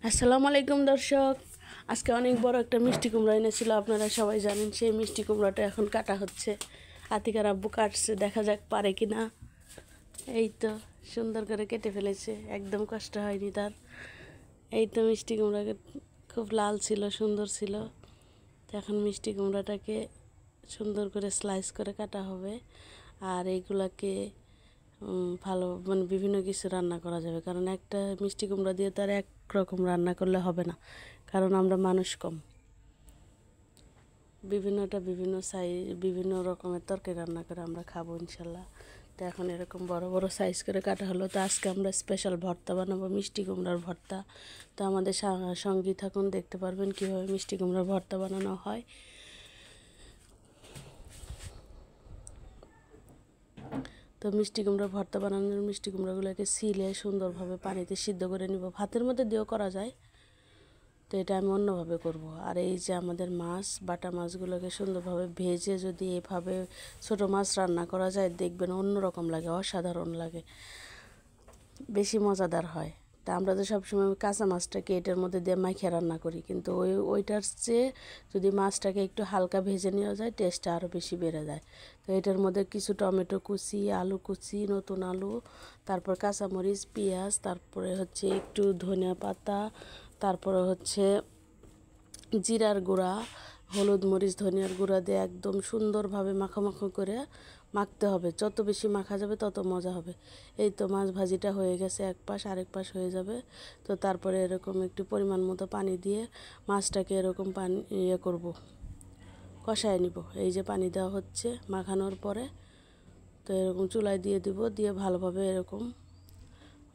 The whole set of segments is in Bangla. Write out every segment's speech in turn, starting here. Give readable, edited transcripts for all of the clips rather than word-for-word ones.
আসসালামু আলাইকুম দর্শক। আজকে অনেক বড় একটা মিষ্টি কুমড়া এনেছিল, আপনারা সবাই জানেন। সেই মিষ্টি কুমড়াটা এখন কাটা হচ্ছে। আতিকার আব্বু কাটছে, দেখা যাক পারে কি না। এই তো সুন্দর করে কেটে ফেলেছে, একদম কষ্ট হয়নি তার। এই তো মিষ্টি কুমড়াকে খুব লাল ছিল, সুন্দর ছিল। তো এখন মিষ্টি কুমড়াটাকে সুন্দর করে স্লাইস করে কাটা হবে। আর এইগুলাকে ভালো মানে বিভিন্ন কিছু রান্না করা যাবে, কারণ একটা মিষ্টি কুমড়া দিয়ে তার এক রকম রান্না করলে হবে না, কারণ আমরা মানুষ কম। বিভিন্ন সাইজ বিভিন্ন রকমের তরকারি রান্না করে আমরা খাবো ইনশাল্লাহ। তো এখন এরকম বড় বড় সাইজ করে কাটা হলো। তো আজকে আমরা স্পেশাল ভর্তা বানাবো, মিষ্টি কুমড়ার ভর্তা। তো আমাদের সঙ্গী থাকুন, দেখতে পারবেন কীভাবে মিষ্টি কুমড়ার ভর্তা বানানো হয়। তো মিষ্টি কুমড়া ভর্তা বানানোর মিষ্টি কুমড়াগুলোকে সিলে সুন্দরভাবে পানিতে সিদ্ধ করে নিব। ভাতের মধ্যে দিয়েও করা যায়, তো এটা আমি অন্যভাবে করব। আর এই যে আমাদের মাছ, বাটা মাছগুলোকে সুন্দরভাবে ভেজে যদি এভাবে ছোট মাছ রান্না করা যায়, দেখবেন অন্যরকম লাগে, অসাধারণ লাগে, বেশি মজাদার হয়। তা আমরা তো সবসময় কাঁচা মাছটাকে এটার মধ্যে দিয়ে মাখিয়ে রান্না করি, কিন্তু ওইটার চেয়ে যদি মাছটাকে একটু হালকা ভেজে নেওয়া যায়, টেস্টটা আরও বেশি বেড়ে যায়। তো এটার মধ্যে কিছু টমেটো কুচি, আলু কুচি, নতুন আলু, তারপর কাঁচামরিচ, পেঁয়াজ, তারপরে হচ্ছে একটু ধনিয়া পাতা, তারপরে হচ্ছে জিরার গুঁড়া, হলুদ, মরিচ, ধনিয়ার গুঁড়া দিয়ে একদম সুন্দরভাবে মাখামাখো করে মাখতে হবে। যত বেশি মাখা যাবে তত মজা হবে। এই তো মাছ ভাজিটা হয়ে গেছে, এক পাশ, আরেক পাশ হয়ে যাবে। তো তারপরে এরকম একটু পরিমাণ মতো পানি দিয়ে মাছটাকে এরকম পানি করব, কষায় নিব। এই যে পানি দেওয়া হচ্ছে মাখানোর পরে। তো এরকম চুলায় দিয়ে দিব, দিয়ে ভালোভাবে এরকম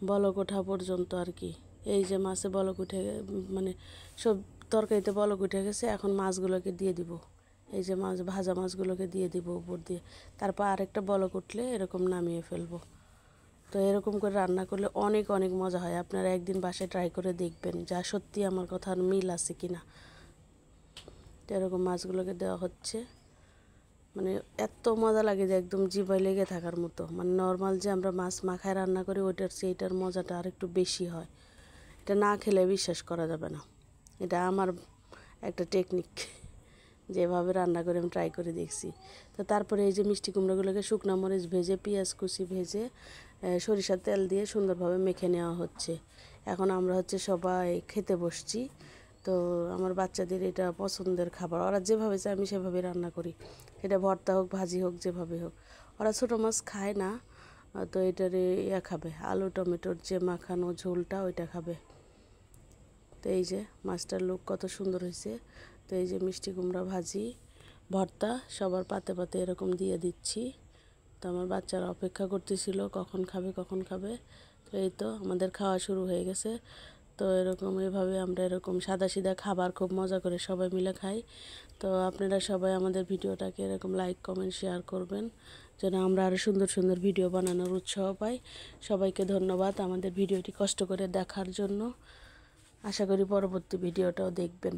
বলক ওঠা পর্যন্ত আর কি। এই যে মাছে বলক উঠে মানে সব তরকারিতে বলক উঠে গেছে, এখন মাছগুলোকে দিয়ে দিব। এই যে মাছ, ভাজা মাছগুলোকে দিয়ে দিব উপর দিয়ে। তারপর আরেকটা বলক উঠলে এরকম নামিয়ে ফেলবো। তো এরকম করে রান্না করলে অনেক অনেক মজা হয়। আপনারা একদিন বাসায় ট্রাই করে দেখবেন, যা সত্যি আমার কথার মিল আছে কিনা। তো এরকম মাছগুলোকে দেওয়া হচ্ছে, মানে এত মজা লাগে যে একদম জিভায় লেগে থাকার মতো। মানে নর্মাল যে আমরা মাছ মাখায় রান্না করি, ওইটার চেয়ে এটার মজাটা আর একটু বেশি হয়। এটা না খেলে বিশ্বাস করা যাবে না। এটা আমার একটা টেকনিক, যেভাবে রান্না করে আমি ট্রাই করে দেখছি। তো তারপরে এই যে মিষ্টি কুমড়োগুলোকে শুকনো মরিচ ভেজে, পেঁয়াজ কুচি ভেজে, সরিষার তেল দিয়ে সুন্দরভাবে মেখে নেওয়া হচ্ছে। এখন আমরা হচ্ছে সবাই খেতে বসছি। তো আমার বাচ্চাদের এটা পছন্দের খাবার, ওরা যেভাবে চায় আমি সেভাবে রান্না করি। এটা ভর্তা হোক, ভাজি হোক, যেভাবে হোক। ওরা ছোটো মাছ খায় না, তো এটার খাবে, আলু টমেটোর যে মাখানো ঝোলটা ওইটা খাবে। তো এই যে মাছটার লুক কত সুন্দর হয়েছে। তো এই যে মিষ্টি কুমড়া ভাজি, ভর্তা সবার পাতে পাতে এরকম দিয়ে দিচ্ছি। তো আমার বাচ্চারা অপেক্ষা করতেছিল কখন খাবে কখন খাবে। তো এই তো আমাদের খাওয়া শুরু হয়ে গেছে। তো এরকম এভাবে আমরা এরকম সাদা সিধা খাবার খুব মজা করে সবাই মিলে খাই। তো আপনারা সবাই আমাদের ভিডিওটাকে এরকম লাইক কমেন্ট শেয়ার করবেন, যেন আমরা আরও সুন্দর সুন্দর ভিডিও বানানোর উৎসাহ পাই। সবাইকে ধন্যবাদ আমাদের ভিডিওটি কষ্ট করে দেখার জন্য। আশা করি পরবর্তী ভিডিওটাও দেখবেন।